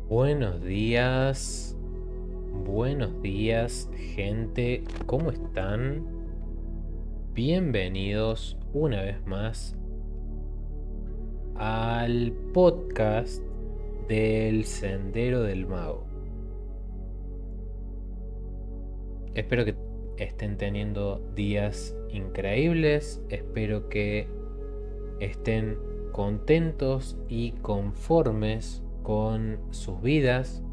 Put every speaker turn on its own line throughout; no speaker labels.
Buenos días gente, ¿cómo están? Bienvenidos una vez más al podcast del Sendero del Mago. Espero que estén teniendo días increíbles, espero que estén contentos y conformes con sus vidas,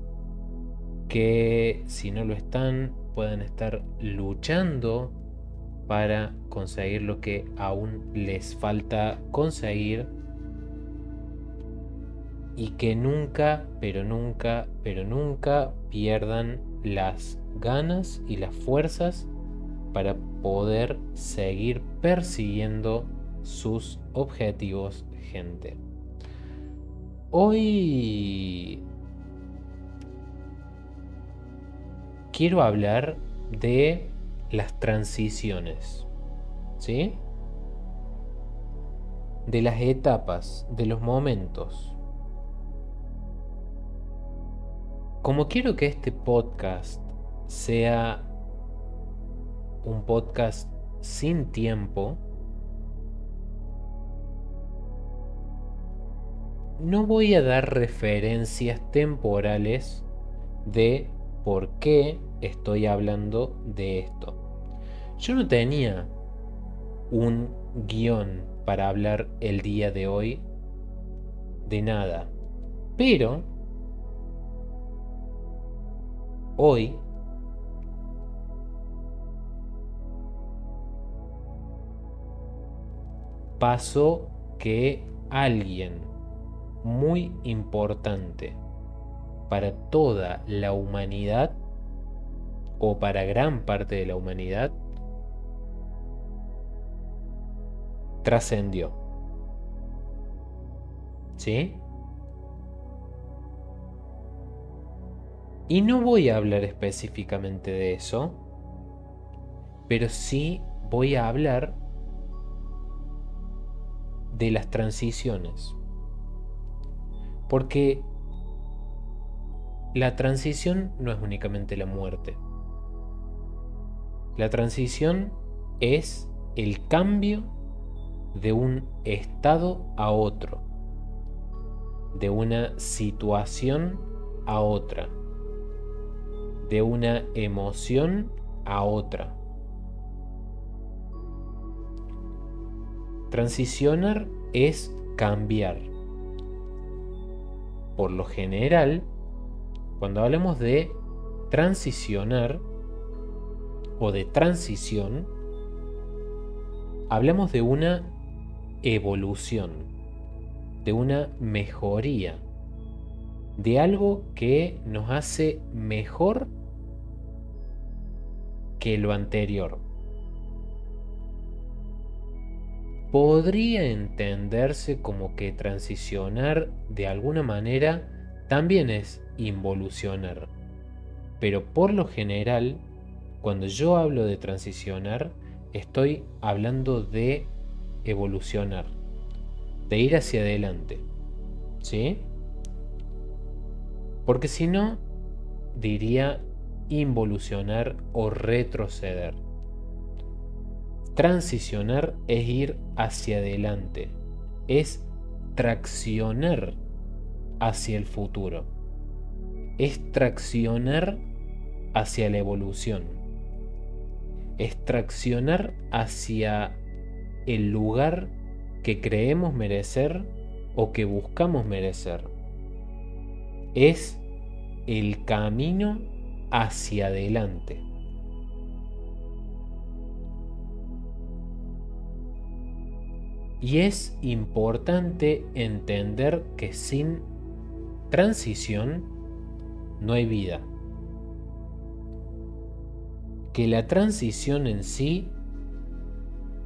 que si no lo están puedan estar luchando para conseguir lo que aún les falta conseguir, y que nunca, pero nunca pierdan las ganas y las fuerzas para poder seguir persiguiendo sus objetivos, gente. Hoy quiero hablar de las transiciones, ¿sí? De las etapas, de los momentos. Como quiero que este podcast sea un podcast sin tiempo, no voy a dar referencias temporales de por qué estoy hablando de esto. Yo no tenía un guión para hablar el día de hoy de nada, pero hoy pasó que alguien muy importante para toda la humanidad, o para gran parte de la humanidad, trascendió. ¿Sí? Y no voy a hablar específicamente de eso, pero sí voy a hablar de las transiciones. Porque la transición no es únicamente la muerte. La transición es el cambio de un estado a otro, de una situación a otra, de una emoción a otra. Transicionar es cambiar. Por lo general, cuando hablamos de transicionar o de transición, hablamos de una evolución, de una mejoría, de algo que nos hace mejor que lo anterior. Podría entenderse como que transicionar de alguna manera también es involucionar, pero por lo general, cuando yo hablo de transicionar, estoy hablando de evolucionar, de ir hacia adelante, ¿sí? Porque si no, diría involucionar o retroceder. Transicionar es ir hacia adelante, es traccionar hacia el futuro, es traccionar hacia la evolución, es traccionar hacia el lugar que creemos merecer o que buscamos merecer. Es el camino hacia adelante. Y es importante entender que sin transición no hay vida. Que la transición en sí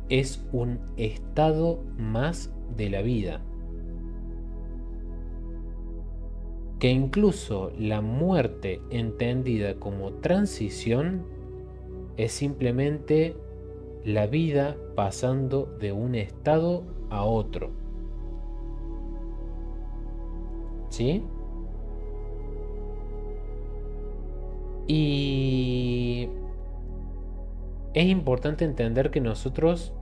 es un estado más de la vida. Que incluso la muerte entendida como transición es simplemente la vida pasando de un estado a otro. ¿Sí? Y es importante entender que nosotros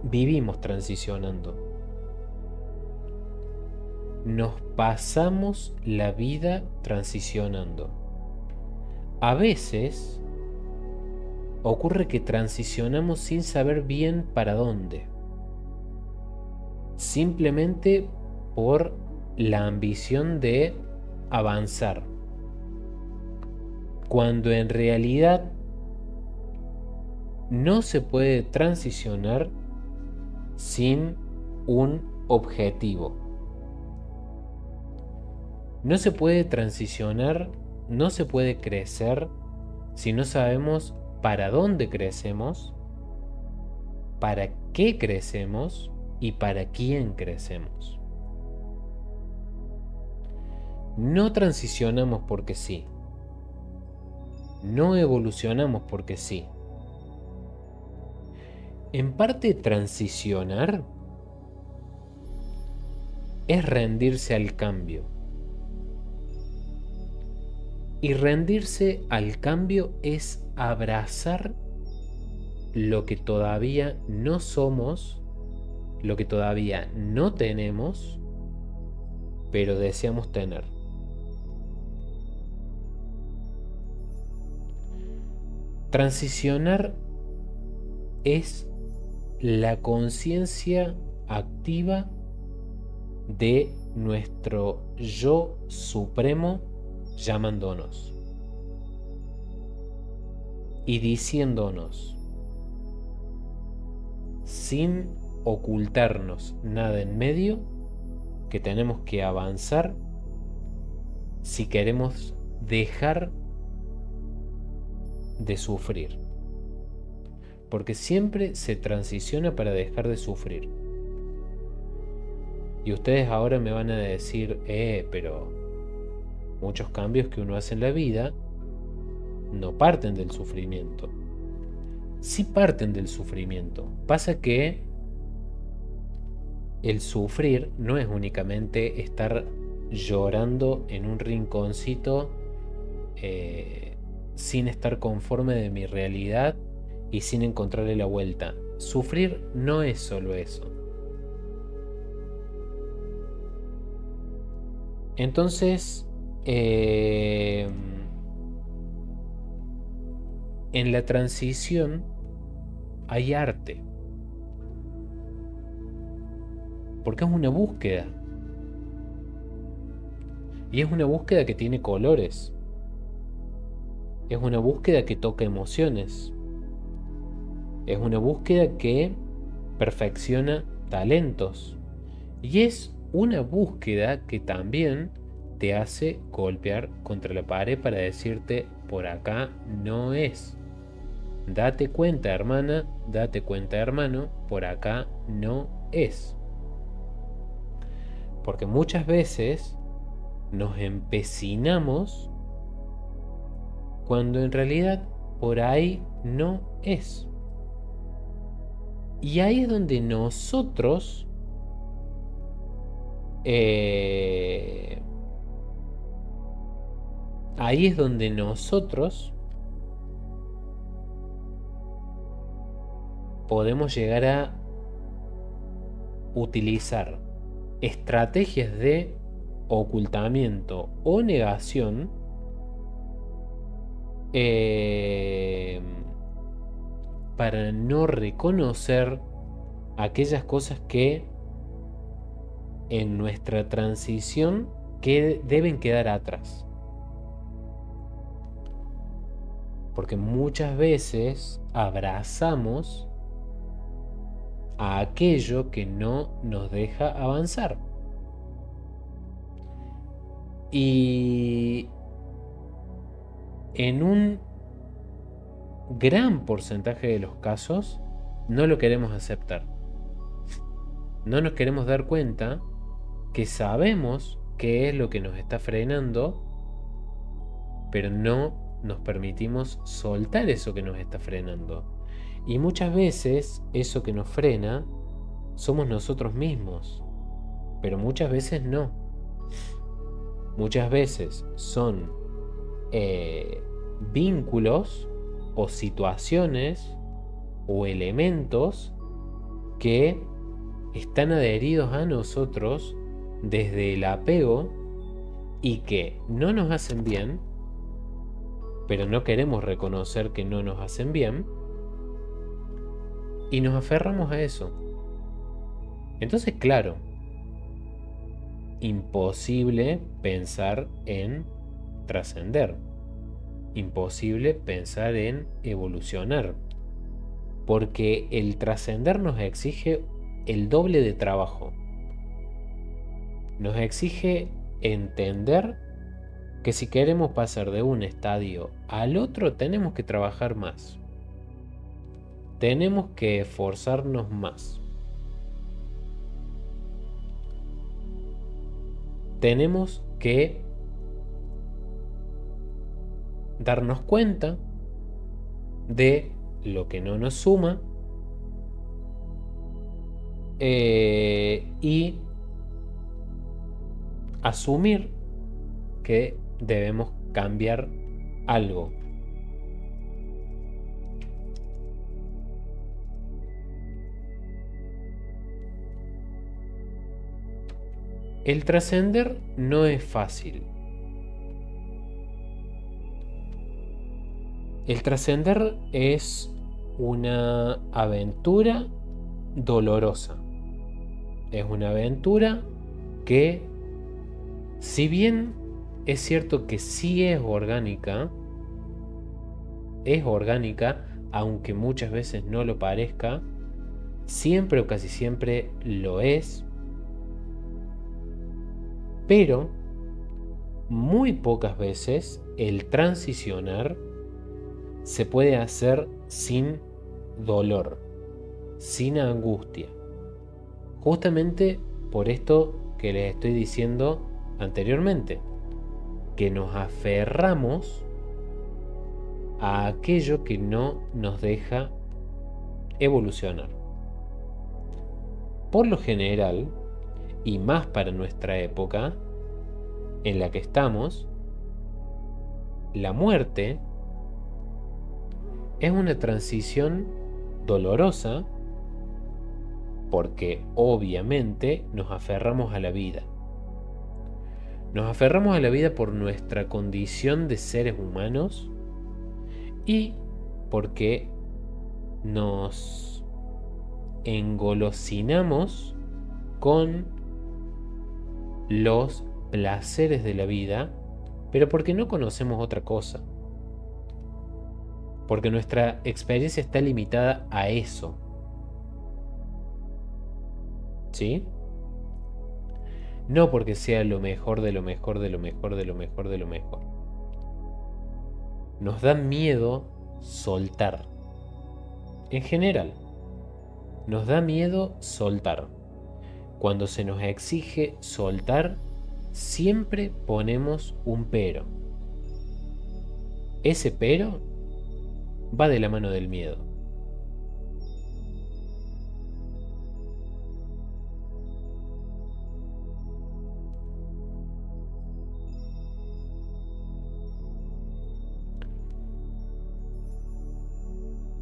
vivimos transicionando. Nos pasamos la vida transicionando. A veces ocurre que transicionamos sin saber bien para dónde. Simplemente por la ambición de avanzar. Cuando en realidad no se puede transicionar sin un objetivo. No se puede transicionar, no se puede crecer si no sabemos para dónde crecemos, para qué crecemos y para quién crecemos. No transicionamos porque sí. No evolucionamos porque sí. En parte, transicionar es rendirse al cambio. Y rendirse al cambio es abrazar lo que todavía no somos, lo que todavía no tenemos, pero deseamos tener. Transicionar es la conciencia activa de nuestro yo supremo llamándonos y diciéndonos, sin ocultarnos nada en medio, que tenemos que avanzar si queremos dejar de sufrir. Porque siempre se transiciona para dejar de sufrir. Y ustedes ahora me van a decir, pero muchos cambios que uno hace en la vida no parten del sufrimiento. Sí parten del sufrimiento. Pasa que el sufrir no es únicamente estar llorando en un rinconcito sin estar conforme de mi realidad y sin encontrarle la vuelta. Sufrir no es solo eso. Entonces, en la transición hay arte. Porque es una búsqueda. Y es una búsqueda que tiene colores. Es una búsqueda que toca emociones. Es una búsqueda que perfecciona talentos. Y es una búsqueda que también te hace golpear contra la pared para decirte, por acá no es. Date cuenta, hermana, date cuenta, hermano, por acá no es. Porque muchas veces nos empecinamos cuando en realidad por ahí no es. Y ahí es donde nosotros podemos llegar a utilizar estrategias de ocultamiento o negación para no reconocer aquellas cosas que en nuestra transición deben quedar atrás. Porque muchas veces abrazamos a aquello que no nos deja avanzar. Y en un gran porcentaje de los casos no lo queremos aceptar. No nos queremos dar cuenta que sabemos qué es lo que nos está frenando, pero no nos permitimos soltar eso que nos está frenando. Y muchas veces eso que nos frena somos nosotros mismos, pero muchas veces no. Muchas veces son eh, vínculos o situaciones o elementos que están adheridos a nosotros desde el apego y que no nos hacen bien, pero no queremos reconocer que no nos hacen bien, y nos aferramos a eso. Entonces, claro, imposible pensar en trascender, imposible pensar en evolucionar, porque el trascender nos exige el doble de trabajo. Nos exige entender que si queremos pasar de un estadio al otro tenemos que trabajar más. Tenemos que esforzarnos más. Tenemos que darnos cuenta de lo que no nos suma y asumir que debemos cambiar algo. El trascender no es fácil. El trascender es una aventura dolorosa. Es una aventura que, si bien es cierto que sí es orgánica, aunque muchas veces no lo parezca, siempre o casi siempre lo es, pero muy pocas veces el transicionar se puede hacer sin dolor, sin angustia. Justamente por esto que les estoy diciendo anteriormente, que nos aferramos a aquello que no nos deja evolucionar. Por lo general, y más para nuestra época en la que estamos, la muerte es una transición dolorosa porque obviamente nos aferramos a la vida. Nos aferramos a la vida por nuestra condición de seres humanos y porque nos engolosinamos con los placeres de la vida, pero porque no conocemos otra cosa. Porque nuestra experiencia está limitada a eso. ¿Sí? No porque sea lo mejor de lo mejor de lo mejor de lo mejor de lo mejor. Nos da miedo soltar. En general, nos da miedo soltar. Cuando se nos exige soltar, siempre ponemos un pero. Ese pero va de la mano del miedo.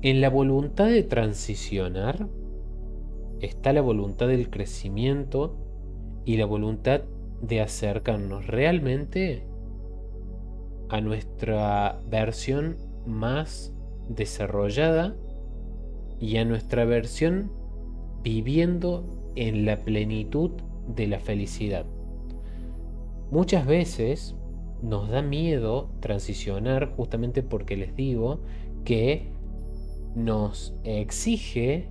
En la voluntad de transicionar está la voluntad del crecimiento y la voluntad de acercarnos realmente a nuestra versión más desarrollada y a nuestra versión viviendo en la plenitud de la felicidad. Muchas veces nos da miedo transicionar justamente porque les digo que nos exige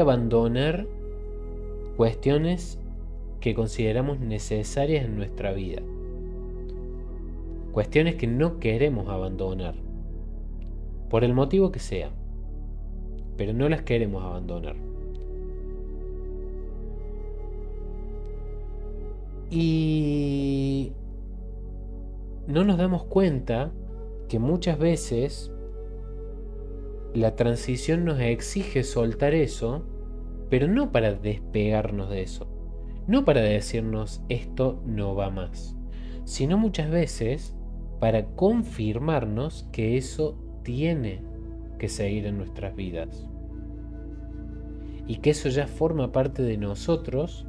abandonar cuestiones que consideramos necesarias en nuestra vida. Cuestiones que no queremos abandonar, por el motivo que sea, pero no las queremos abandonar. Y no nos damos cuenta que muchas veces la transición nos exige soltar eso, pero no para despegarnos de eso, No para decirnos esto no va más, sino muchas veces para confirmarnos que eso tiene que seguir en nuestras vidas. Y que eso ya forma parte de nosotros,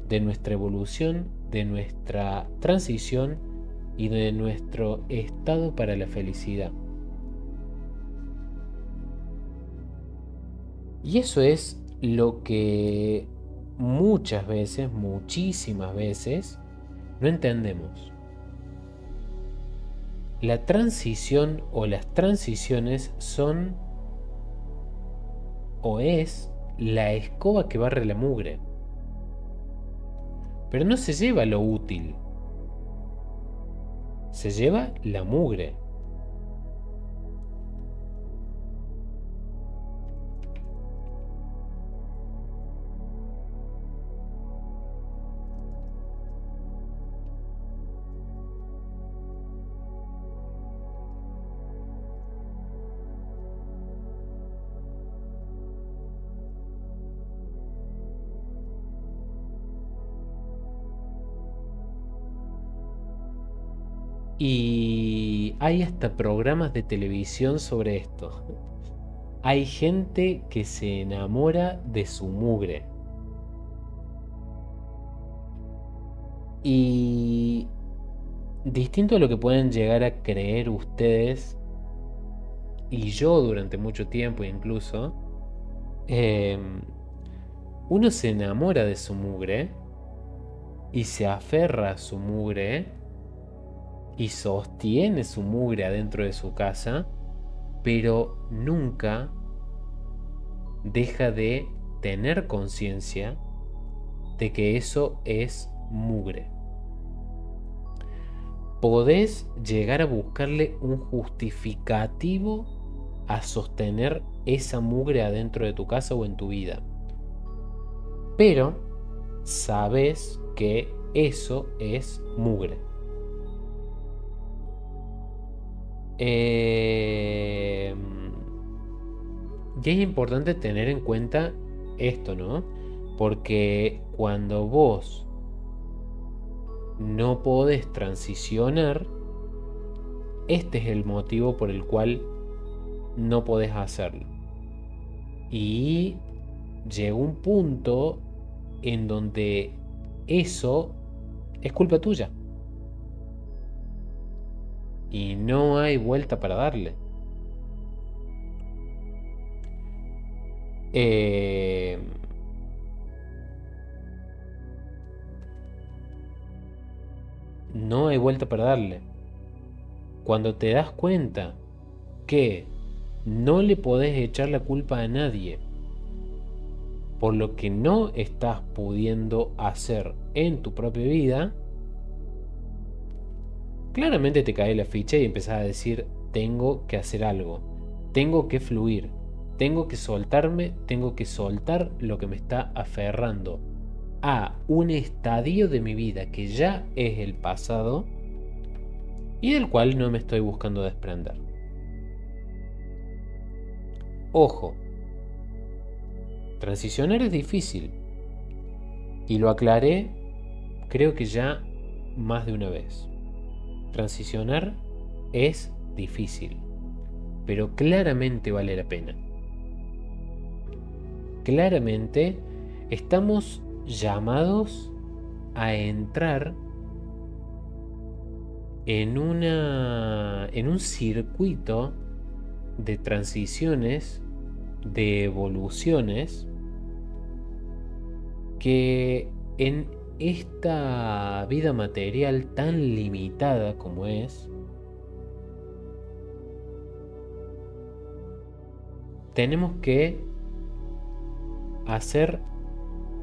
de nuestra evolución, de nuestra transición y de nuestro estado para la felicidad. Y eso es lo que muchas veces, muchísimas veces, no entendemos. La transición o las transiciones son o es la escoba que barre la mugre. Pero no se lleva lo útil, se lleva la mugre. Y hay hasta programas de televisión sobre esto. Hay gente que se enamora de su mugre. Y distinto a lo que pueden llegar a creer ustedes, y yo durante mucho tiempo incluso, eh, uno se enamora de su mugre y se aferra a su mugre y sostiene su mugre adentro de su casa, pero nunca deja de tener conciencia de que eso es mugre. Podés llegar a buscarle un justificativo a sostener esa mugre adentro de tu casa o en tu vida, pero sabes que eso es mugre. Y es importante tener en cuenta esto, ¿no? Porque cuando vos no podés transicionar, este es el motivo por el cual no podés hacerlo. Y llegó un punto en donde eso es culpa tuya. Y no hay vuelta para darle. No hay vuelta para darle. Cuando te das cuenta que no le podés echar la culpa a nadie por lo que no estás pudiendo hacer en tu propia vida, claramente te cae la ficha y empezás a decir, tengo que hacer algo, tengo que fluir, tengo que soltarme, tengo que soltar lo que me está aferrando a un estadio de mi vida que ya es el pasado y del cual no me estoy buscando desprender. Ojo, transicionar es difícil y lo aclaré creo que ya más de una vez. Transicionar es difícil, pero claramente vale la pena. Claramente estamos llamados a entrar en un circuito de transiciones, de evoluciones, que en esta vida material tan limitada como es, tenemos que hacer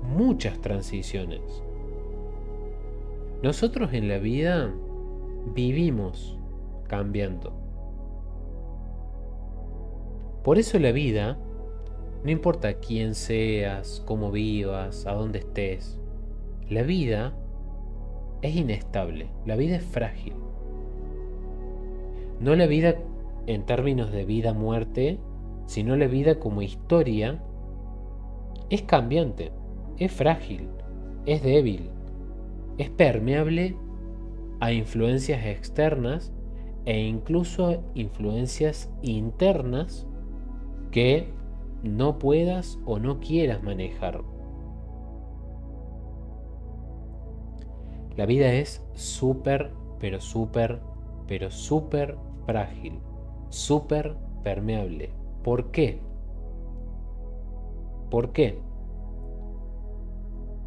muchas transiciones. Nosotros en la vida vivimos cambiando. Por eso la vida, no importa quién seas, cómo vivas, a dónde estés, la vida es inestable, la vida es frágil. No la vida en términos de vida-muerte, sino la vida como historia es cambiante, es frágil. es débil, es permeable a influencias externas e incluso influencias internas que no puedas o no quieras manejar. La vida es súper, pero súper, pero súper frágil, súper permeable. ¿Por qué? ¿Por qué?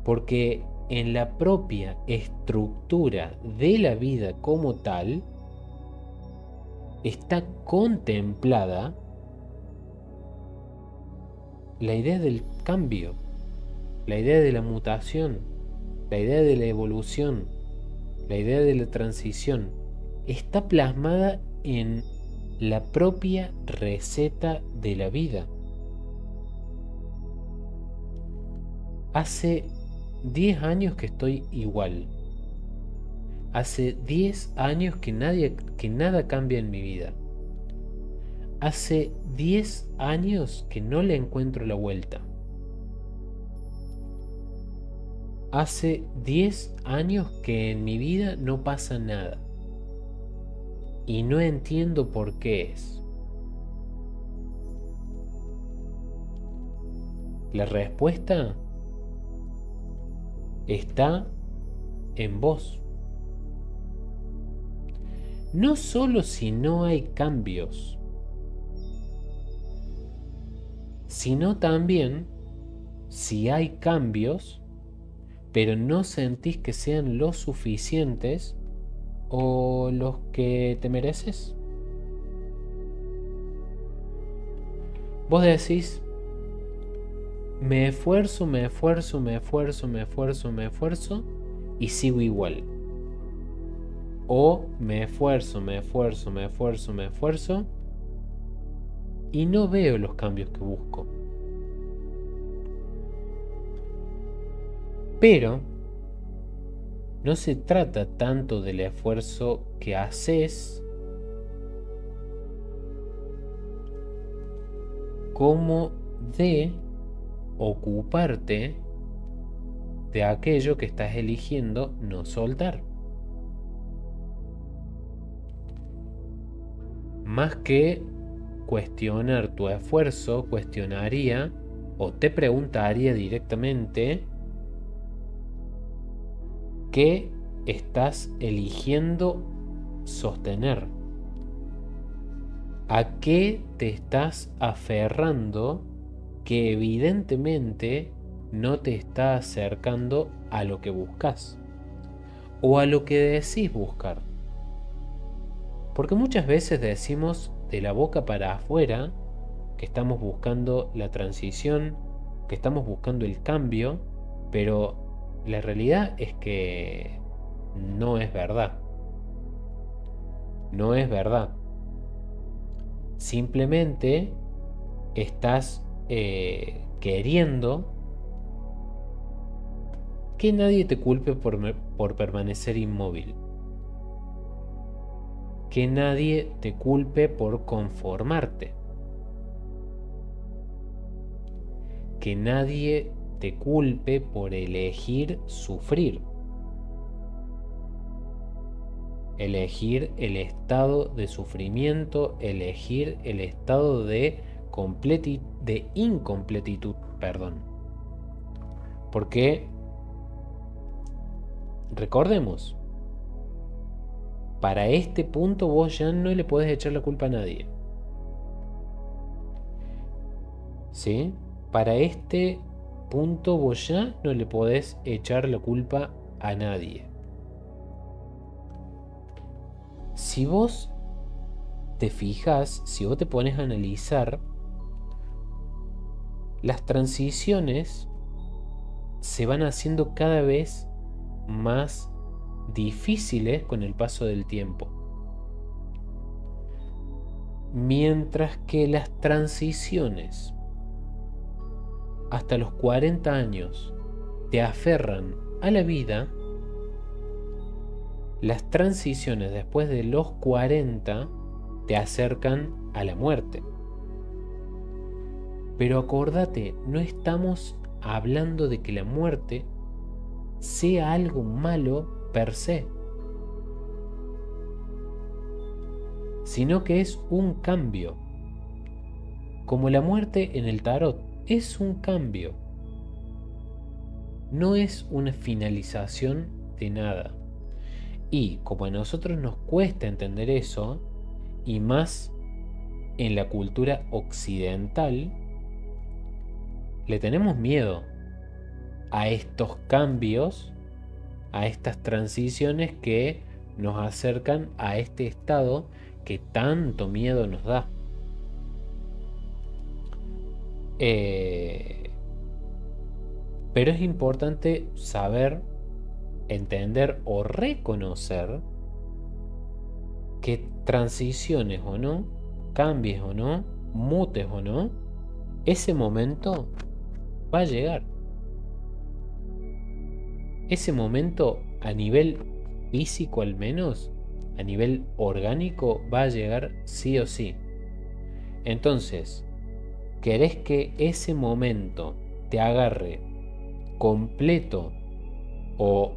Porque en la propia estructura de la vida como tal está contemplada la idea del cambio, la idea de la mutación, la idea de la evolución, la idea de la transición. Está plasmada en la propia receta de la vida. Hace 10 años que estoy igual. Hace 10 años que nada cambia en mi vida. Hace 10 años que no le encuentro la vuelta. Hace 10 años que en mi vida no pasa nada. Y no entiendo por qué es. La respuesta está en vos. No solo si no hay cambios, sino también si hay cambios, pero no sentís que sean lo suficientes o los que te mereces. Vos decís, me esfuerzo, me esfuerzo, me esfuerzo, me esfuerzo, me esfuerzo y sigo igual. O me esfuerzo, me esfuerzo, me esfuerzo, me esfuerzo y no veo los cambios que busco. Pero no se trata tanto del esfuerzo que haces como de ocuparte de aquello que estás eligiendo no soltar. Más que cuestionar tu esfuerzo, cuestionaría o te preguntaría directamente qué estás eligiendo sostener, a qué te estás aferrando que evidentemente no te está acercando a lo que buscas o a lo que decís buscar. Porque muchas veces decimos de la boca para afuera que estamos buscando la transición, que estamos buscando el cambio, pero la realidad es que no es verdad. No es verdad. Simplemente estás queriendo que nadie te culpe por permanecer inmóvil. Que nadie te culpe por conformarte. Que nadie te culpe por elegir sufrir. Elegir el estado de sufrimiento, elegir el estado de incompletitud, perdón. Porque, recordemos, para este punto vos ya no le podés echar la culpa a nadie. ¿Sí? Para este punto vos ya no le podés echar la culpa a nadie. Si vos te fijas, si vos te pones a analizar, las transiciones se van haciendo cada vez más difíciles con el paso del tiempo. Mientras que las transiciones hasta los 40 años te aferran a la vida, las transiciones después de los 40 te acercan a la muerte. Pero acordate, no estamos hablando de que la muerte sea algo malo per se, sino que es un cambio. Como la muerte en el tarot, es un cambio. No es una finalización de nada. Y como a nosotros nos cuesta entender eso, y más en la cultura occidental, le tenemos miedo a estos cambios, a estas transiciones que nos acercan a este estado que tanto miedo nos da. Pero es importante saber, entender o reconocer que transiciones o no, cambies o no, mutes o no, ese momento va a llegar. Ese momento a nivel físico al menos, a nivel orgánico, va a llegar sí o sí. Entonces, ¿querés que ese momento te agarre completo o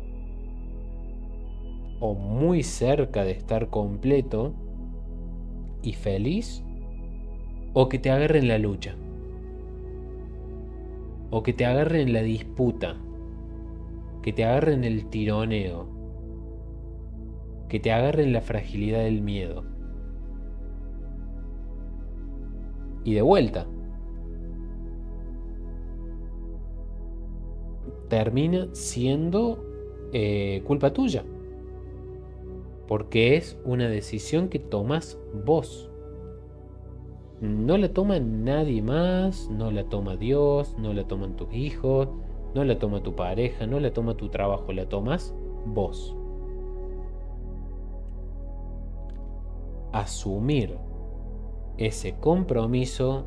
muy cerca de estar completo y feliz? ¿O que te agarre en la lucha? ¿O que te agarre en la disputa? ¿Que te agarre en el tironeo? ¿Que te agarre en la fragilidad del miedo? Y de vuelta, termina siendo culpa tuya, porque es una decisión que tomas vos. No la toma nadie más, no la toma Dios, no la toman tus hijos, no la toma tu pareja, no la toma tu trabajo, la tomas vos. Asumir ese compromiso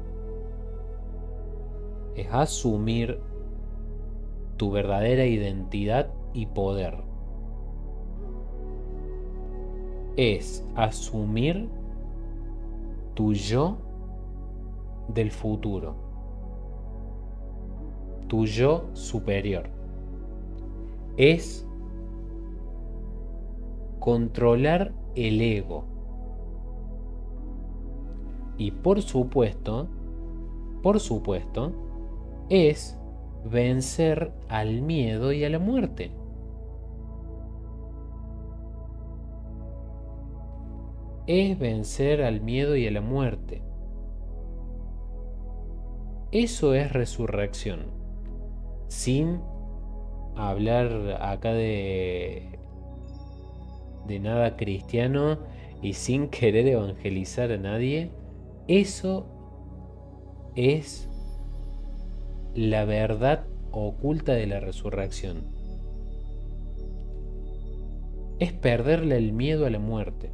es asumir tu verdadera identidad y poder. Es asumir tu yo del futuro, tu yo superior. Es controlar el ego. Y por supuesto, es vencer al miedo y a la muerte. Es vencer al miedo y a la muerte. Eso es resurrección. Sin hablar acá de nada cristiano y sin querer evangelizar a nadie, eso es la verdad oculta de la resurrección. Es perderle el miedo a la muerte.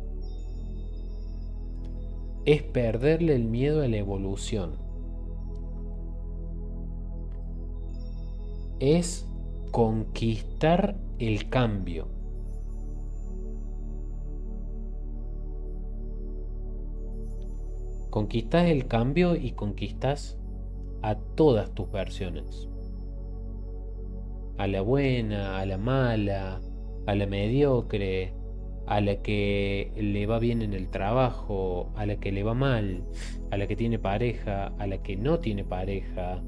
Es perderle el miedo a la evolución. Es conquistar el cambio. Conquistas el cambio y conquistas a todas tus versiones. A la buena, a la mala, a la mediocre, a la que le va bien en el trabajo, a la que le va mal, a la que tiene pareja, a la que no tiene pareja,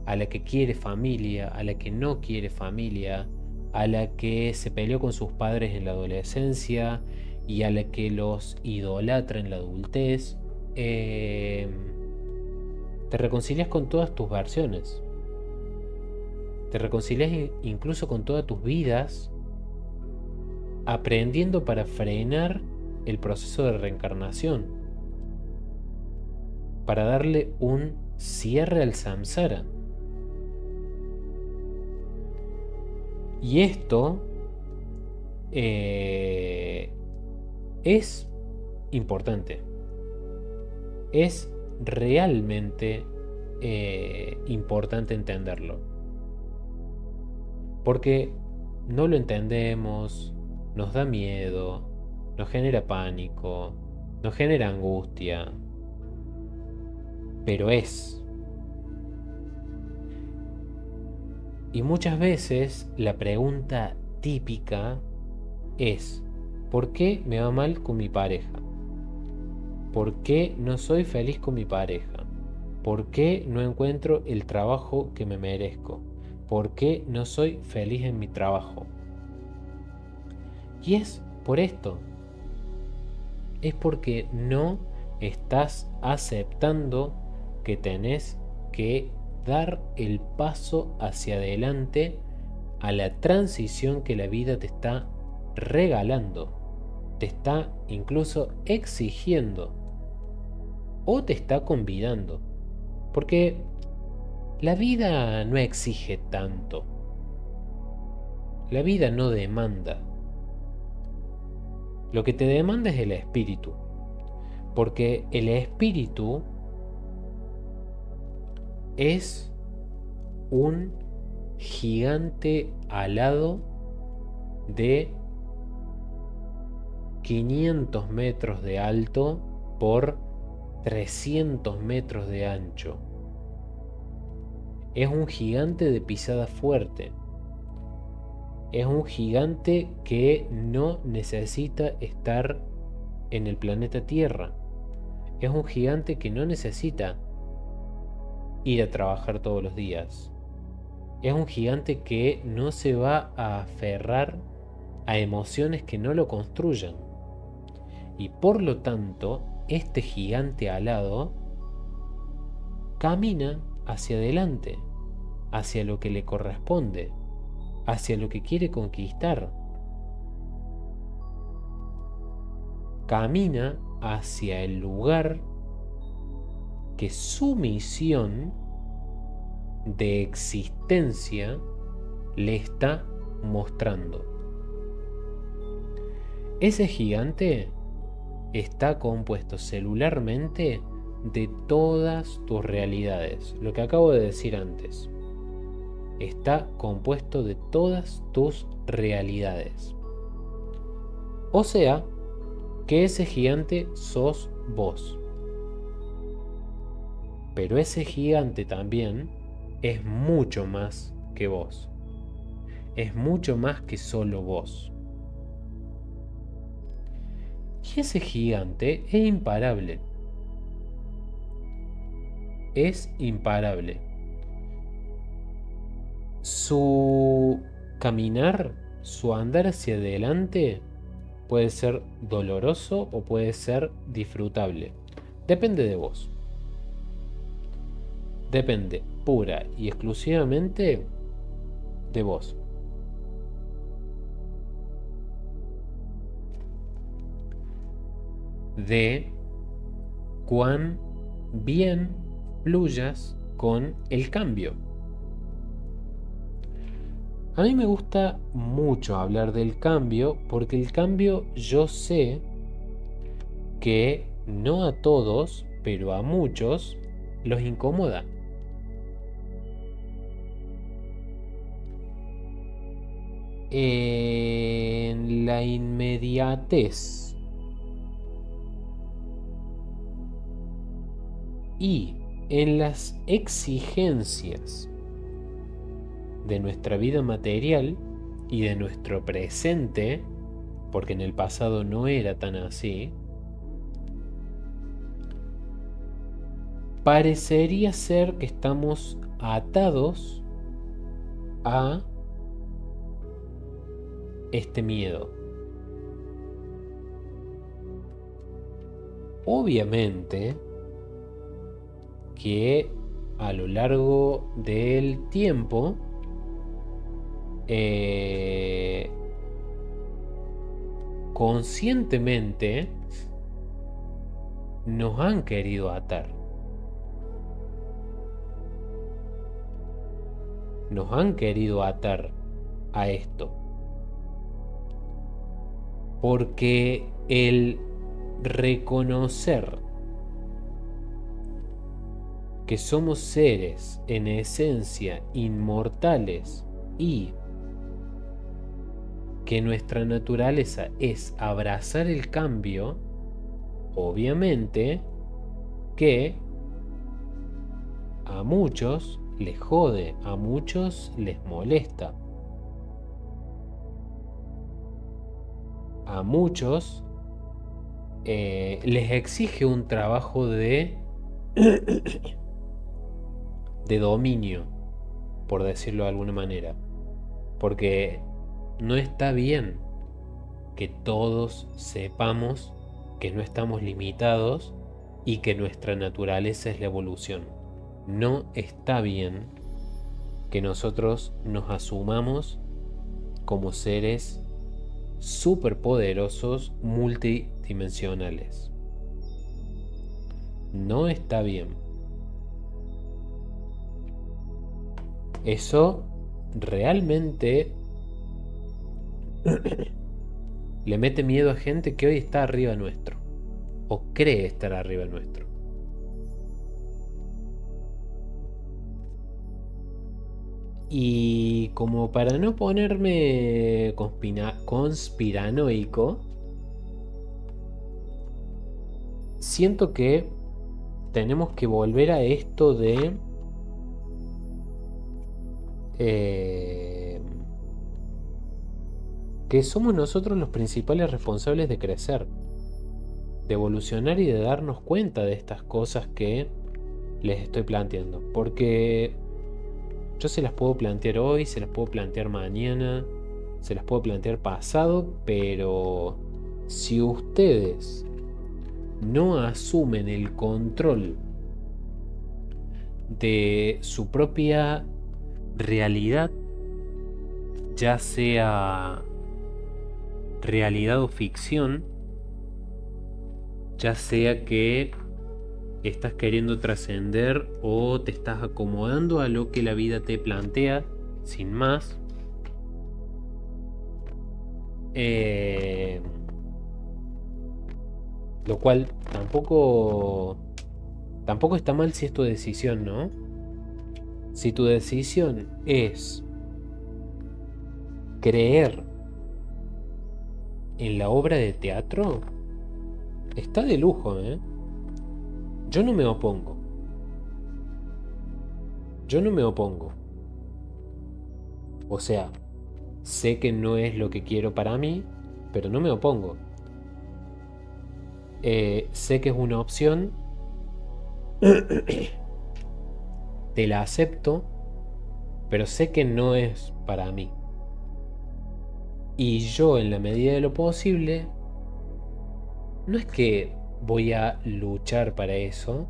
a la que quiere familia, a la que no quiere familia, a la que se peleó con sus padres en la adolescencia y a la que los idolatra en la adultez. Te reconcilias con todas tus versiones. Te reconcilias incluso con todas tus vidas, aprendiendo para frenar el proceso de reencarnación, para darle un cierre al samsara. Y esto es importante. Es realmente importante entenderlo. Porque no lo entendemos, nos da miedo, nos genera pánico, nos genera angustia. Pero es. Y muchas veces la pregunta típica es, ¿por qué me va mal con mi pareja? ¿Por qué no soy feliz con mi pareja? ¿Por qué no encuentro el trabajo que me merezco? ¿Por qué no soy feliz en mi trabajo? Y es por esto, es porque no estás aceptando que tenés que dar el paso hacia adelante a la transición que la vida te está regalando, te está incluso exigiendo o te está convidando. Porque la vida no exige tanto, la vida no demanda. Lo que te demanda es el espíritu, porque el espíritu es un gigante alado de 500 metros de alto por 300 metros de ancho. Es un gigante de pisada fuerte. Es un gigante que no necesita estar en el planeta Tierra. Es un gigante que no necesita ir a trabajar todos los días. Es un gigante que no se va a aferrar a emociones que no lo construyan. Y por lo tanto, este gigante alado camina hacia adelante, hacia lo que le corresponde, hacia lo que quiere conquistar. Camina hacia el lugar que su misión de existencia le está mostrando. Ese gigante está compuesto celularmente de todas tus realidades. Lo que acabo de decir antes. Está compuesto de todas tus realidades. O sea, que ese gigante sos vos. Pero ese gigante también es mucho más que vos. Es mucho más que solo vos. Y ese gigante es imparable. Es imparable. Su caminar, su andar hacia adelante puede ser doloroso o puede ser disfrutable. Depende de vos. Depende pura y exclusivamente de vos. De cuán bien fluyas con el cambio. A mí me gusta mucho hablar del cambio porque el cambio yo sé que no a todos, pero a muchos los incomoda. En la inmediatez y en las exigencias de nuestra vida material y de nuestro presente, porque en el pasado no era tan así, parecería ser que estamos atados a este miedo. Obviamente que a lo largo del tiempo conscientemente nos han querido atar. Nos han querido atar a esto. Porque el reconocer que somos seres en esencia inmortales y que nuestra naturaleza es abrazar el cambio, obviamente que a muchos les jode, a muchos les molesta. A muchos les exige un trabajo de dominio, por decirlo de alguna manera. Porque no está bien que todos sepamos que no estamos limitados y que nuestra naturaleza es la evolución. No está bien que nosotros nos asumamos como seres superpoderosos multidimensionales. No está bien. Eso realmente le mete miedo a gente que hoy está arriba nuestro, o cree estar arriba nuestro. Y como para no ponerme conspiranoico, siento que tenemos que volver a esto de que somos nosotros los principales responsables de crecer, de evolucionar y de darnos cuenta de estas cosas que les estoy planteando. Porque yo se las puedo plantear hoy, se las puedo plantear mañana, se las puedo plantear pasado, pero si ustedes no asumen el control de su propia realidad, ya sea realidad o ficción, ya sea que estás queriendo trascender o te estás acomodando a lo que la vida te plantea sin más, lo cual tampoco está mal si es tu decisión, ¿no? Si tu decisión es creer en la obra de teatro, está de lujo, ¿eh? Yo no me opongo. Yo no me opongo. O sea, sé que no es lo que quiero para mí, pero no me opongo. Sé que es una opción, te la acepto, pero sé que no es para mí. Y yo, en la medida de lo posible, no es que voy a luchar para eso,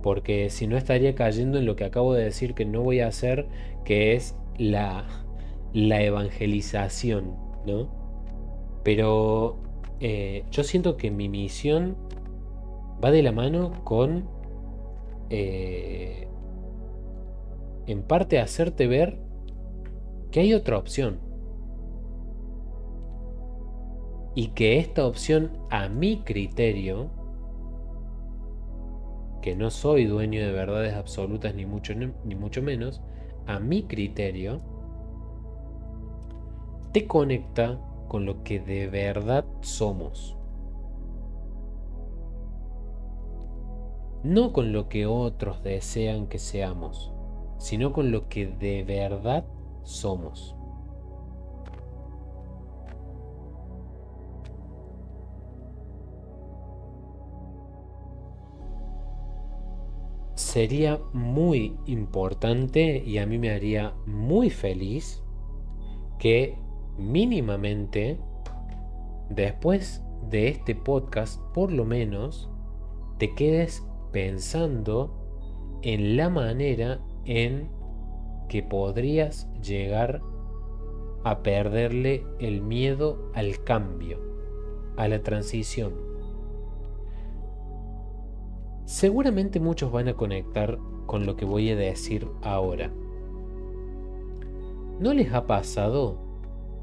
porque si no estaría cayendo en lo que acabo de decir que no voy a hacer, que es la evangelización, ¿no? Pero yo siento que mi misión va de la mano con, en parte, hacerte ver que hay otra opción. Y que esta opción, a mi criterio, que no soy dueño de verdades absolutas ni mucho menos, a mi criterio, te conecta con lo que de verdad somos. No con lo que otros desean que seamos, sino con lo que de verdad somos. Sería muy importante y a mí me haría muy feliz que mínimamente después de este podcast, por lo menos, te quedes pensando en la manera en que podrías llegar a perderle el miedo al cambio, a la transición. Seguramente muchos van a conectar con lo que voy a decir ahora. ¿No les ha pasado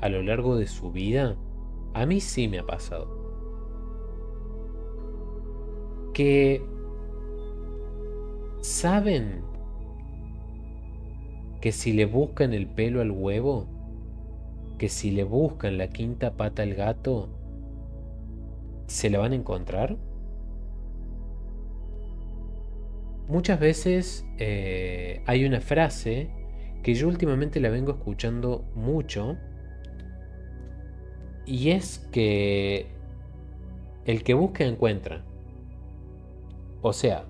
a lo largo de su vida? A mí sí me ha pasado. Que saben que si le buscan el pelo al huevo, que si le buscan la quinta pata al gato, se la van a encontrar. Muchas veces hay una frase que yo últimamente la vengo escuchando mucho, y es que el que busca encuentra. O sea,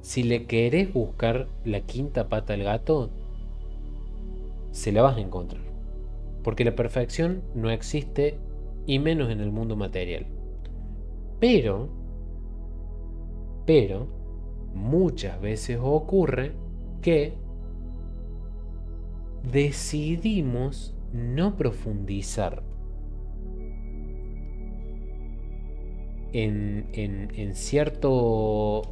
si le querés buscar la quinta pata al gato, se la vas a encontrar. Porque la perfección no existe, y menos en el mundo material. Pero, pero, muchas veces ocurre que decidimos no profundizar en cierto,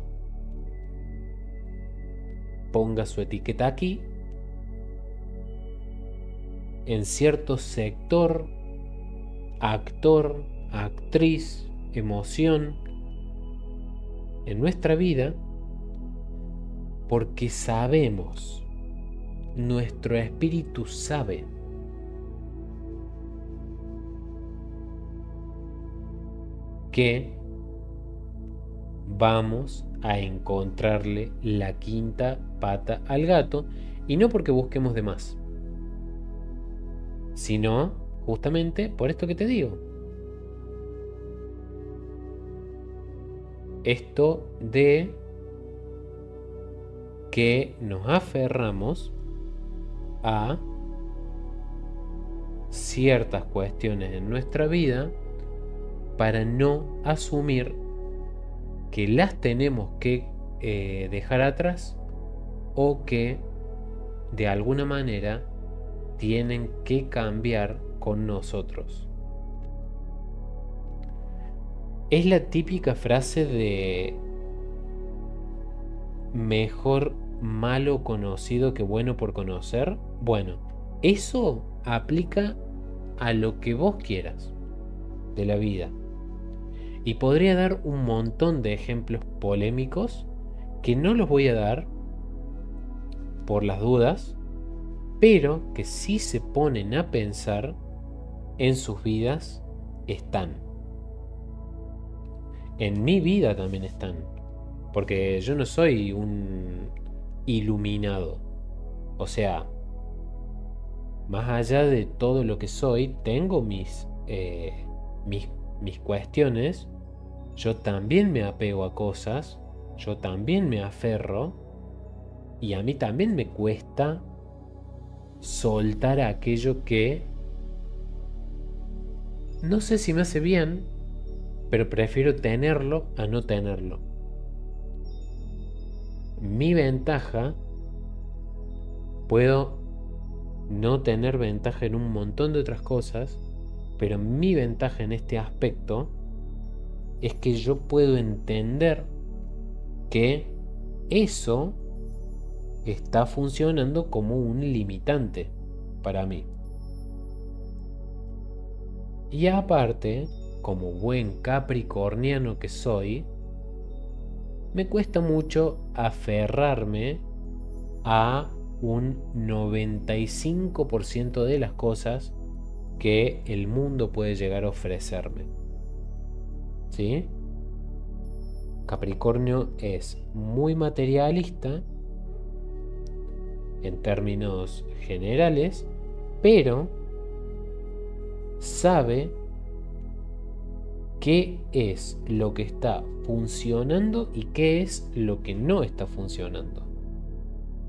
ponga su etiqueta aquí, en cierto sector, actor, actriz, emoción en nuestra vida, porque sabemos, nuestro espíritu sabe que vamos a encontrarle la quinta pata al gato, y no porque busquemos de más, sino justamente por esto que te digo. Esto de que nos aferramos a ciertas cuestiones en nuestra vida para no asumir que las tenemos que dejar atrás, o que de alguna manera tienen que cambiar con nosotros. Es la típica frase de mejor malo conocido que bueno por conocer. Bueno, eso aplica a lo que vos quieras de la vida. Y podría dar un montón de ejemplos polémicos que no los voy a dar por las dudas, pero que si se ponen a pensar en sus vidas están. En mi vida también están. Porque yo no soy un iluminado. O sea, más allá de todo lo que soy, tengo mis cuestiones. Yo también me apego a cosas. Yo también me aferro. Y a mí también me cuesta soltar aquello que no sé si me hace bien, pero prefiero tenerlo a no tenerlo. Mi ventaja, puedo no tener ventaja en un montón de otras cosas, pero mi ventaja en este aspecto es que yo puedo entender que eso está funcionando como un limitante para mí. Y aparte, como buen capricorniano que soy, me cuesta mucho aferrarme a un 95% de las cosas que el mundo puede llegar a ofrecerme. ¿Sí? Capricornio es muy materialista en términos generales, pero sabe qué es lo que está funcionando y qué es lo que no está funcionando.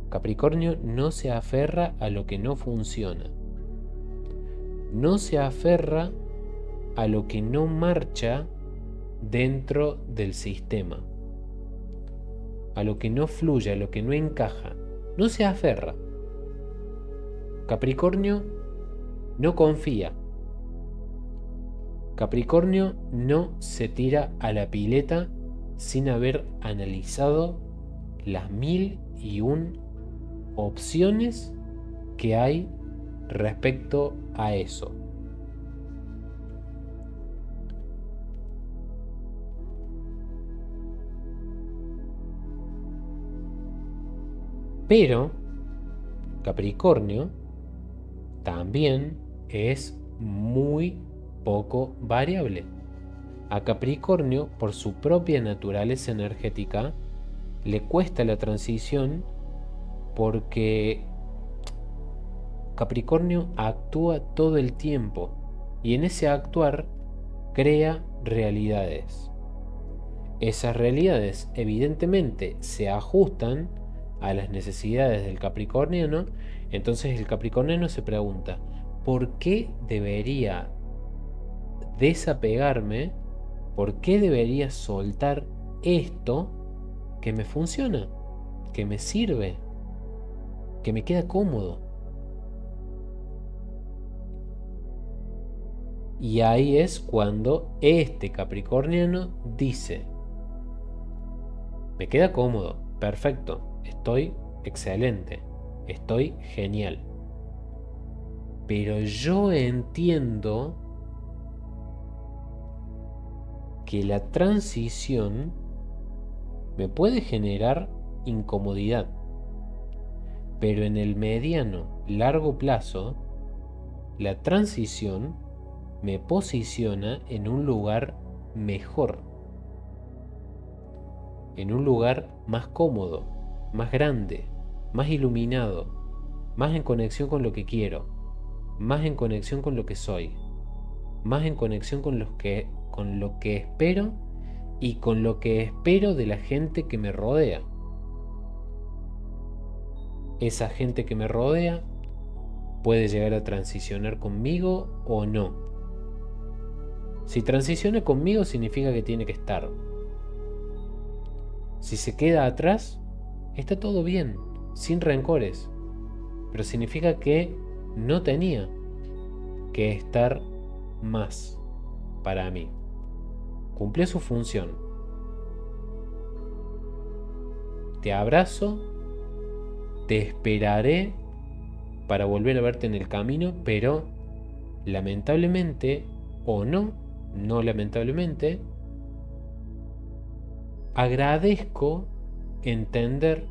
Capricornio no se aferra a lo que no funciona. No se aferra a lo que no marcha dentro del sistema, a lo que no fluye, a lo que no encaja. No se aferra. Capricornio no confía. Capricornio no se tira a la pileta sin haber analizado las 1001 opciones que hay respecto a eso. Pero Capricornio también es muy poco variable. A Capricornio, por su propia naturaleza energética, le cuesta la transición porque Capricornio actúa todo el tiempo y en ese actuar crea realidades. Esas realidades evidentemente se ajustan a las necesidades del capricorniano, entonces el capricorniano se pregunta, ¿por qué debería desapegarme? ¿Por qué debería soltar esto que me funciona, que me sirve, que me queda cómodo? Y ahí es cuando este capricorniano dice, me queda cómodo, perfecto, estoy excelente, estoy genial. Pero yo entiendo que la transición me puede generar incomodidad, pero en el mediano, largo plazo, la transición me posiciona en un lugar mejor, en un lugar más cómodo, más grande, más iluminado, más en conexión con lo que quiero, más en conexión con lo que soy, más en conexión con lo que espero y con lo que espero de la gente que me rodea. Esa gente que me rodea puede llegar a transicionar conmigo o no. Si transiciona conmigo significa que tiene que estar. Si se queda atrás, está todo bien, sin rencores. Pero significa que no tenía que estar más para mí. Cumplió su función. Te abrazo, te esperaré para volver a verte en el camino, pero lamentablemente o no lamentablemente, agradezco entender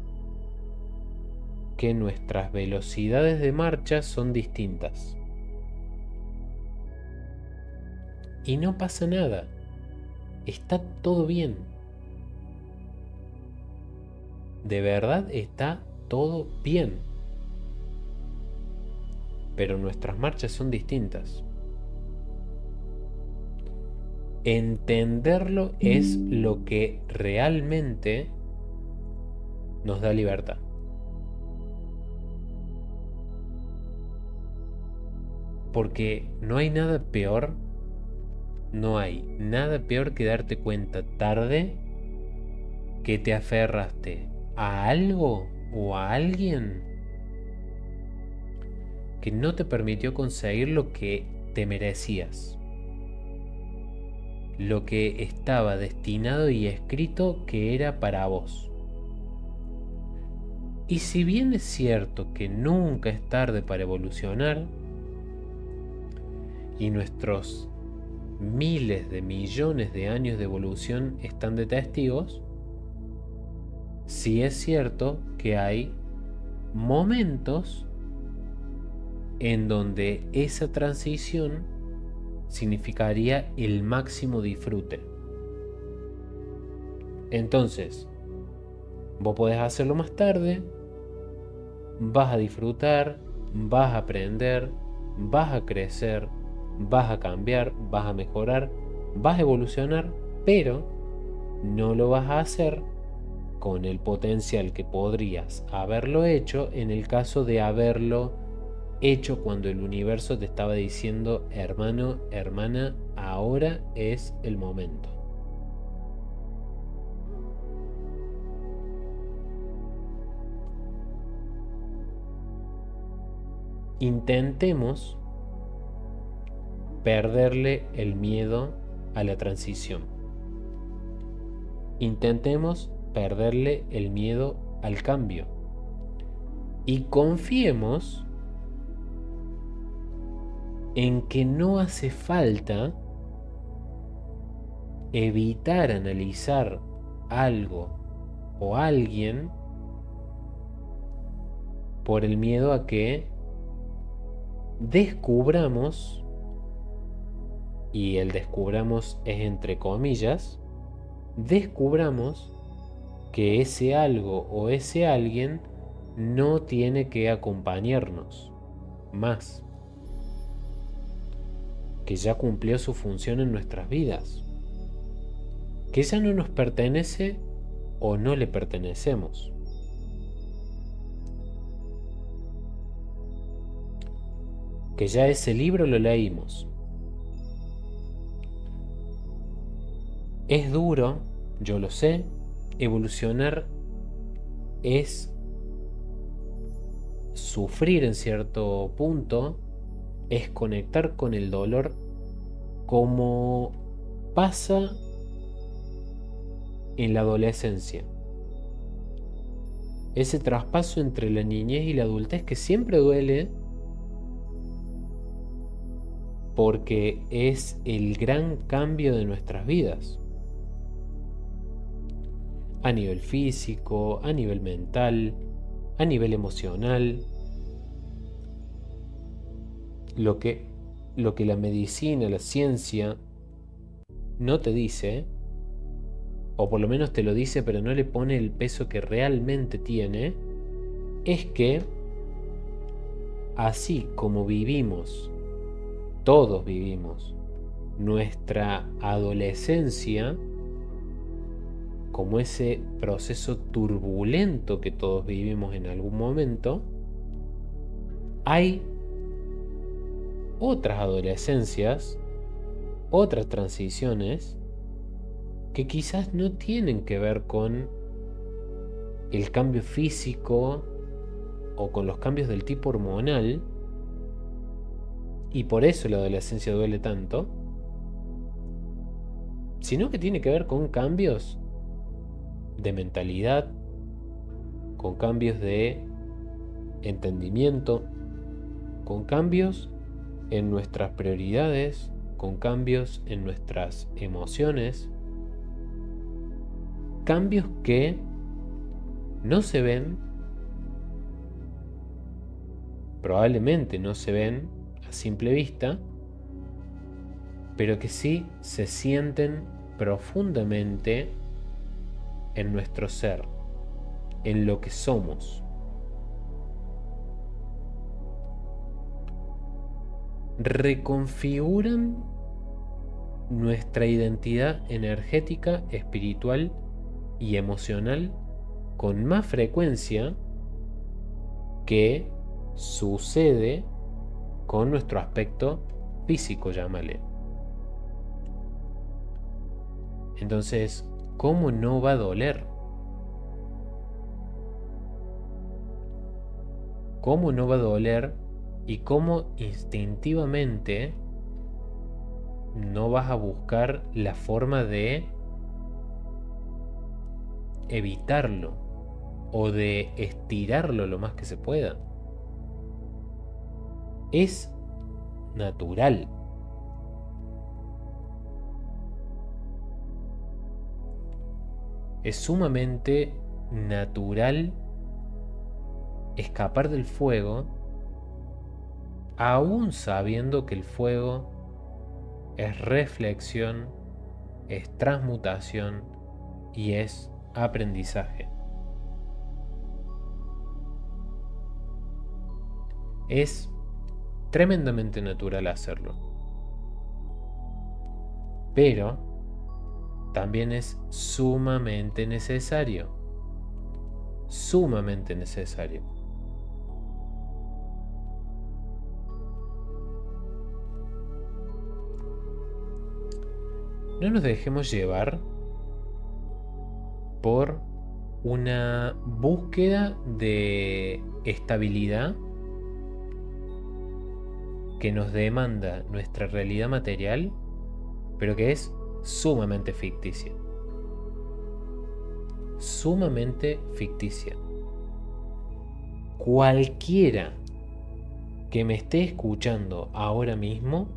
que nuestras velocidades de marcha son distintas. Y no pasa nada. Está todo bien. De verdad está todo bien. Pero nuestras marchas son distintas. Entenderlo es lo que realmente nos da libertad. Porque no hay nada peor que darte cuenta tarde que te aferraste a algo o a alguien que no te permitió conseguir lo que te merecías, lo que estaba destinado y escrito que era para vos. Y si bien es cierto que nunca es tarde para evolucionar, y nuestros miles de millones de años de evolución están de testigos, sí es cierto que hay momentos en donde esa transición significaría el máximo disfrute. Entonces, vos podés hacerlo más tarde, vas a disfrutar, vas a aprender, vas a crecer, vas a cambiar, vas a mejorar, vas a evolucionar, pero no lo vas a hacer con el potencial que podrías haberlo hecho en el caso de haberlo hecho cuando el universo te estaba diciendo, hermano, hermana, ahora es el momento. Intentemos perderle el miedo a la transición. Intentemos perderle el miedo al cambio. Y confiemos en que no hace falta evitar analizar algo o alguien por el miedo a que descubramos, y el descubramos es entre comillas, descubramos que ese algo o ese alguien no tiene que acompañarnos más, que ya cumplió su función en nuestras vidas, que ya no nos pertenece o no le pertenecemos. Que ya ese libro lo leímos. Es duro, yo lo sé, evolucionar es sufrir en cierto punto, es conectar con el dolor como pasa en la adolescencia. Ese traspaso entre la niñez y la adultez que siempre duele porque es el gran cambio de nuestras vidas. A nivel físico, a nivel mental, a nivel emocional. Lo que la medicina, la ciencia no te dice, o por lo menos te lo dice pero no le pone el peso que realmente tiene, es que así como vivimos, todos vivimos nuestra adolescencia como ese proceso turbulento que todos vivimos en algún momento, hay otras adolescencias, otras transiciones que quizás no tienen que ver con el cambio físico o con los cambios del tipo hormonal, y por eso la adolescencia duele tanto, sino que tiene que ver con cambios de mentalidad, con cambios de entendimiento, con cambios en nuestras prioridades, con cambios en nuestras emociones, cambios que no se ven, probablemente no se ven a simple vista, pero que sí se sienten profundamente en nuestro ser, en lo que somos. Reconfiguran nuestra identidad energética, espiritual y emocional con más frecuencia que sucede con nuestro aspecto físico, llámale. Entonces, ¿cómo no va a doler? ¿Cómo no va a doler? Y cómo instintivamente no vas a buscar la forma de evitarlo o de estirarlo lo más que se pueda. Es natural. Es sumamente natural escapar del fuego, aún sabiendo que el fuego es reflexión, es transmutación y es aprendizaje. Es tremendamente natural hacerlo, pero también es sumamente necesario. Sumamente necesario. No nos dejemos llevar por una búsqueda de estabilidad que nos demanda nuestra realidad material, pero que es sumamente ficticia. Sumamente ficticia. Cualquiera que me esté escuchando ahora mismo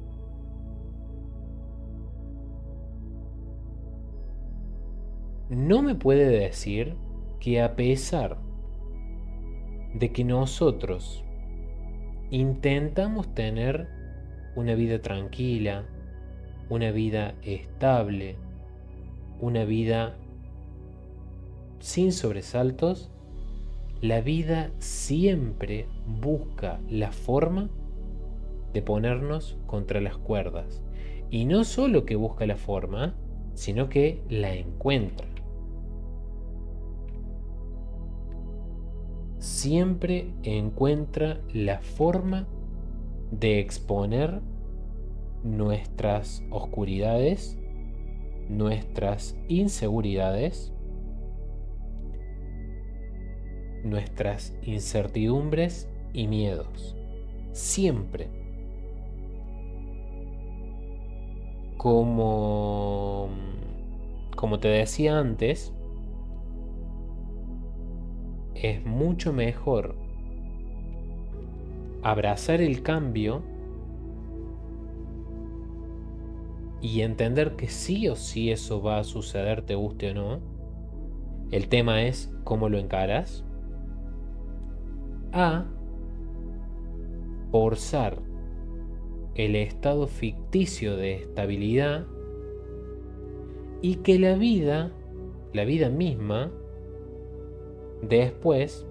no me puede decir que a pesar de que nosotros intentamos tener una vida tranquila, una vida estable, una vida sin sobresaltos, la vida siempre busca la forma de ponernos contra las cuerdas. Y no solo que busca la forma, sino que la encuentra. Siempre encuentra la forma de exponer nuestras oscuridades, nuestras inseguridades, nuestras incertidumbres y miedos. Siempre. Como te decía antes, es mucho mejor abrazar el cambio y entender que sí o sí eso va a suceder, te guste o no. El tema es cómo lo encaras. A forzar el estado ficticio de estabilidad y que la vida misma, después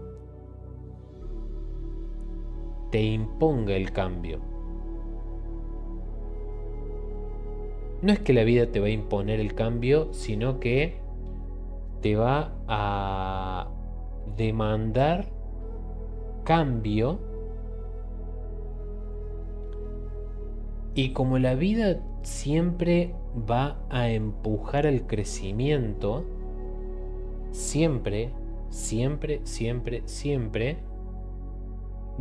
te imponga el cambio. No es que la vida te va a imponer el cambio, sino que te va a demandar cambio. Y como la vida siempre va a empujar al crecimiento, siempre,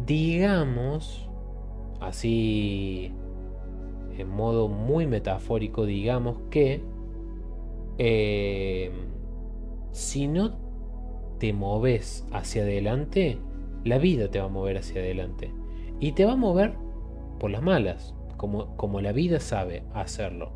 digamos, así en modo muy metafórico, digamos que si no te moves hacia adelante, la vida te va a mover hacia adelante. Y te va a mover por las malas, como la vida sabe hacerlo.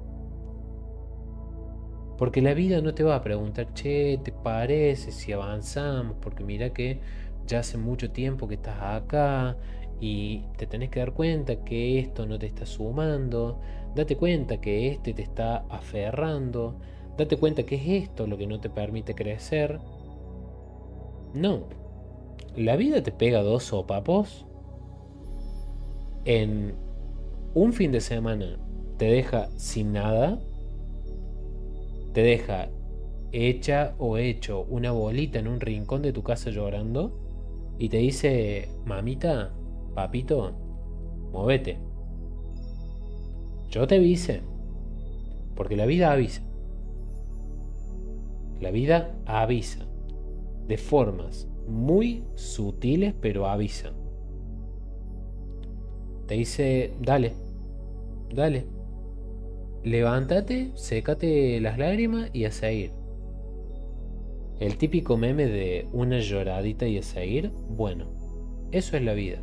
Porque la vida no te va a preguntar, che, ¿te parece si avanzamos? Porque mira que ya hace mucho tiempo que estás acá y te tenés que dar cuenta que esto no te está sumando. Date cuenta que este te está aferrando. Date cuenta que es esto lo que no te permite crecer. No. La vida te pega 2 sopapos. En un fin de semana te deja sin nada. Te deja hecha o hecho una bolita en un rincón de tu casa llorando y te dice, mamita, papito, movete. Yo te avise, porque la vida avisa. La vida avisa, de formas muy sutiles, pero avisa. Te dice, dale, dale. Levántate, sécate las lágrimas y a seguir. El típico meme de una lloradita y a seguir, bueno, eso es la vida.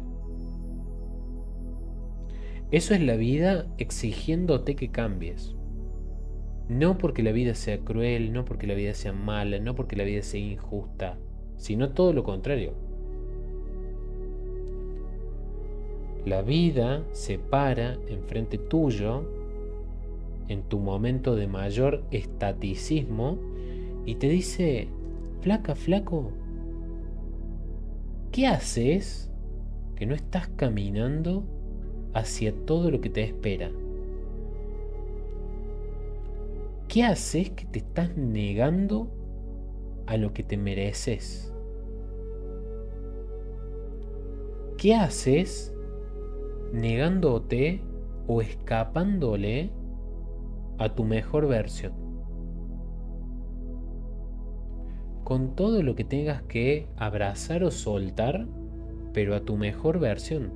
Eso es la vida exigiéndote que cambies. No porque la vida sea cruel, no porque la vida sea mala, no porque la vida sea injusta, sino todo lo contrario. La vida se para enfrente tuyo en tu momento de mayor estaticismo y te dice, flaca, flaco, ¿qué haces que no estás caminando hacia todo lo que te espera? ¿Qué haces que te estás negando a lo que te mereces? ¿Qué haces negándote o escapándole a tu mejor versión? Con todo lo que tengas que abrazar o soltar, pero a tu mejor versión.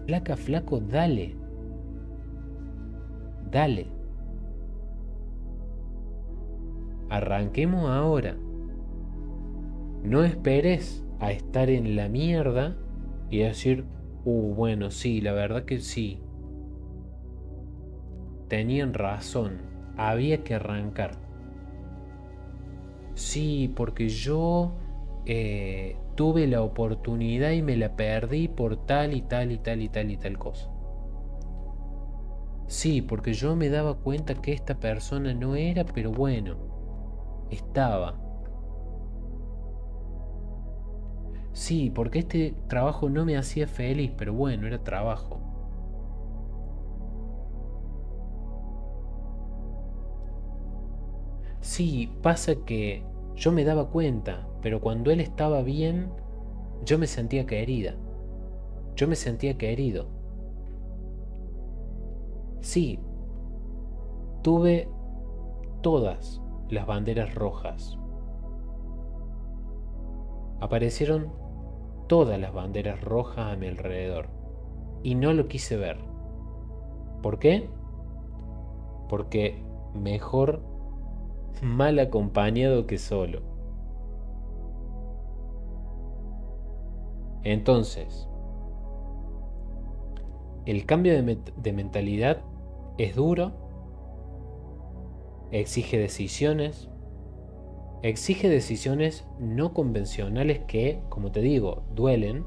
Flaca, flaco, dale. Dale. Arranquemos ahora. No esperes a estar en la mierda y decir, bueno, sí, la verdad que sí. Tenían razón, había que arrancar. Sí, porque yo tuve la oportunidad y me la perdí por tal y tal y tal y tal y tal cosa. Sí, porque yo me daba cuenta que esta persona no era, pero bueno, estaba. Sí, porque este trabajo no me hacía feliz, pero bueno, era trabajo. Sí, pasa que yo me daba cuenta, pero cuando él estaba bien, yo me sentía querida. Yo me sentía querido. Sí, tuve todas las banderas rojas. Aparecieron todas las banderas rojas a mi alrededor. Y no lo quise ver. ¿Por qué? Porque mejor mal acompañado que solo. Entonces, el cambio de mentalidad es duro, exige decisiones no convencionales que, como te digo, duelen,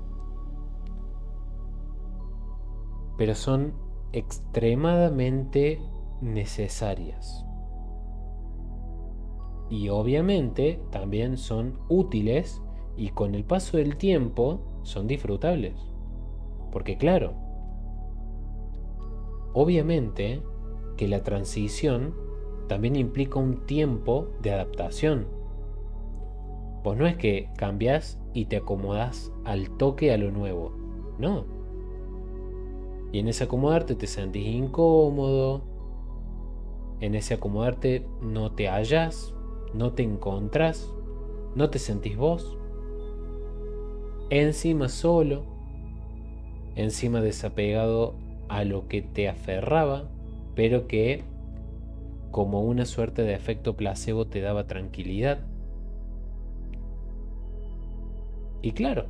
pero son extremadamente necesarias. Y obviamente también son útiles y con el paso del tiempo son disfrutables. Porque claro, obviamente que la transición también implica un tiempo de adaptación. Vos no es que cambiás y te acomodás al toque a lo nuevo. No. Y en ese acomodarte te sentís incómodo. En ese acomodarte no te hallas, no te encontrás, no te sentís vos. Encima solo, encima desapegado a lo que te aferraba, pero que como una suerte de efecto placebo te daba tranquilidad. Y claro,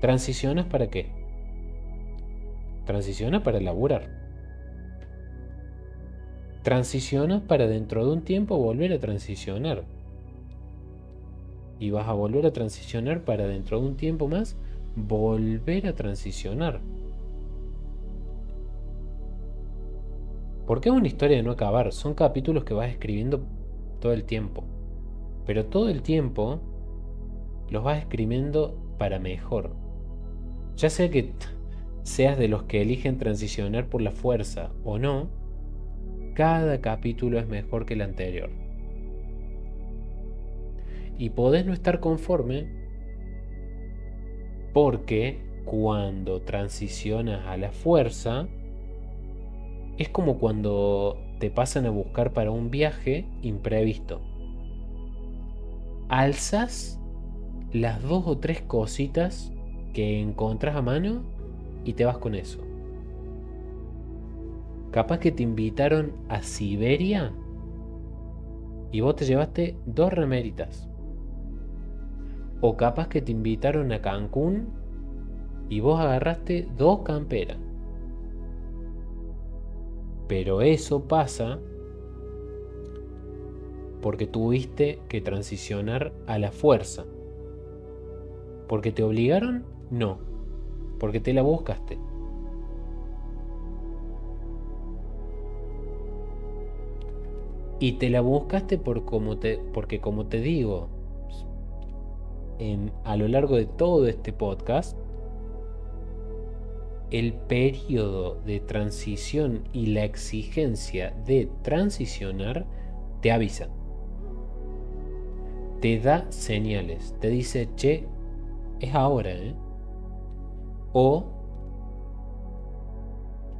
¿transicionas para qué? Transicionas para laburar. Transicionas para dentro de un tiempo volver a transicionar. Y vas a volver a transicionar para dentro de un tiempo más volver a transicionar. Porque es una historia de no acabar, son capítulos que vas escribiendo todo el tiempo. Pero todo el tiempo los vas escribiendo para mejor. Ya sea que seas de los que eligen transicionar por la fuerza o no, cada capítulo es mejor que el anterior. Y podés no estar conforme porque cuando transicionas a la fuerza, es como cuando te pasan a buscar para un viaje imprevisto. Alzas las 2 o 3 cositas que encontrás a mano y te vas con eso. Capaz que te invitaron a Siberia y vos te llevaste 2 remeritas. O capaz que te invitaron a Cancún y vos agarraste 2 camperas. Pero eso pasa porque tuviste que transicionar a la fuerza. ¿Porque te obligaron? No. Porque te la buscaste. Y te la buscaste porque como te digo, a lo largo de todo este podcast, el periodo de transición y la exigencia de transicionar te avisa. Te da señales. Te dice, che, es ahora, ¿eh? O,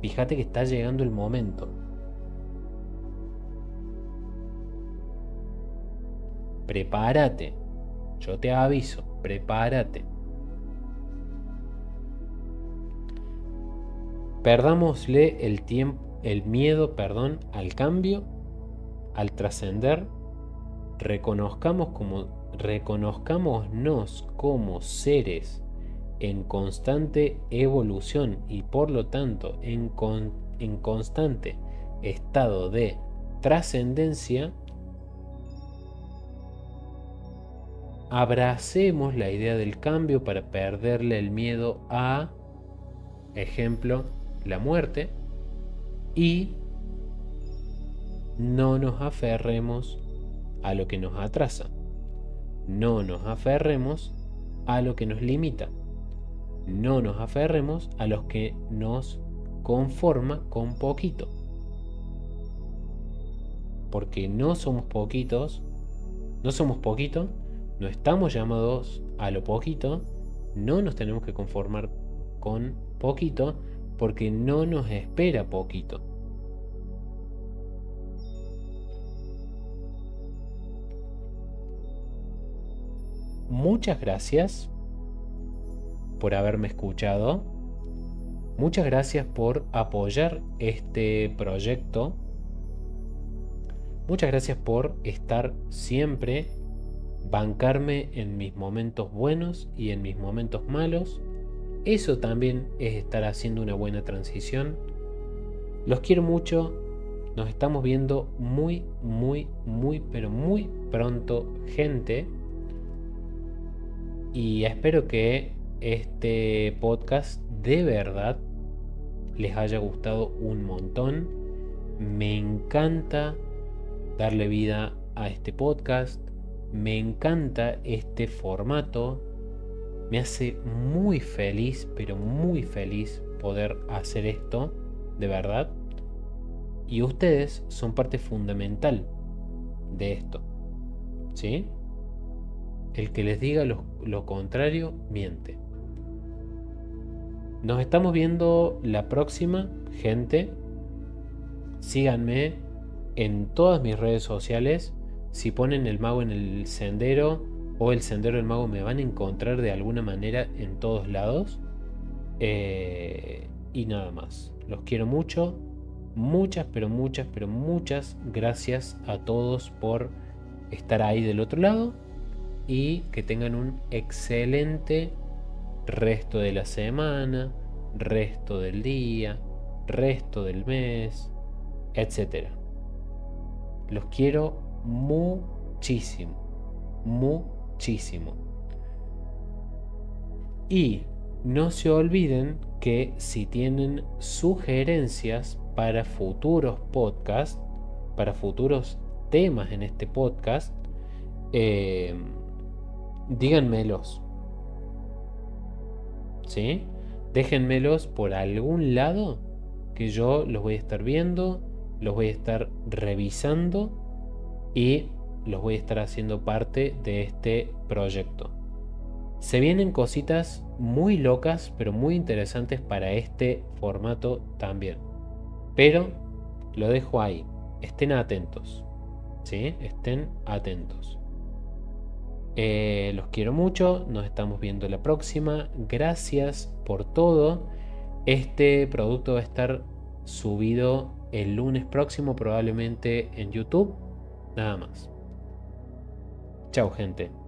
fíjate que está llegando el momento. Prepárate. Yo te aviso, prepárate. Perdámosle el miedo, al cambio, al trascender. Reconozcámonos como seres en constante evolución y por lo tanto en constante estado de trascendencia. Abracemos la idea del cambio para perderle el miedo a, ejemplo, la muerte, y no nos aferremos a lo que nos atrasa. No nos aferremos a lo que nos limita. No nos aferremos a los que nos conforma con poquito. Porque no somos poquito, no estamos llamados a lo poquito, no nos tenemos que conformar con poquito porque no nos espera poquito. Muchas gracias por haberme escuchado. Muchas gracias por apoyar este proyecto. Muchas gracias por estar siempre, bancarme en mis momentos buenos y en mis momentos malos. Eso también es estar haciendo una buena transición. Los quiero mucho. Nos estamos viendo muy, pero muy pronto, gente. Y espero que este podcast de verdad les haya gustado un montón. Me encanta darle vida a este podcast. Me encanta este formato. Me hace muy feliz, pero muy feliz poder hacer esto, de verdad. Y ustedes son parte fundamental de esto, ¿sí? El que les diga lo contrario, miente. Nos estamos viendo la próxima, gente. Síganme en todas mis redes sociales. Si ponen el mago en el sendero o el sendero del mago, me van a encontrar de alguna manera en todos lados. Y nada más. Los quiero mucho. Muchas gracias a todos por estar ahí del otro lado. Y que tengan un excelente resto de la semana, resto del día, resto del mes, etc. Los quiero muchísimo. Y no se olviden que si tienen sugerencias para futuros podcasts, para futuros temas en este podcast, díganmelos, ¿sí? Déjenmelos por algún lado que yo los voy a estar viendo, los voy a estar revisando y los voy a estar haciendo parte de este proyecto. Se vienen cositas muy locas, pero muy interesantes para este formato también. Pero lo dejo ahí. Estén atentos, ¿sí? Estén atentos. Los quiero mucho. Nos estamos viendo la próxima. Gracias por todo. Este producto va a estar subido el lunes próximo, probablemente en YouTube. Nada más. Chao, gente.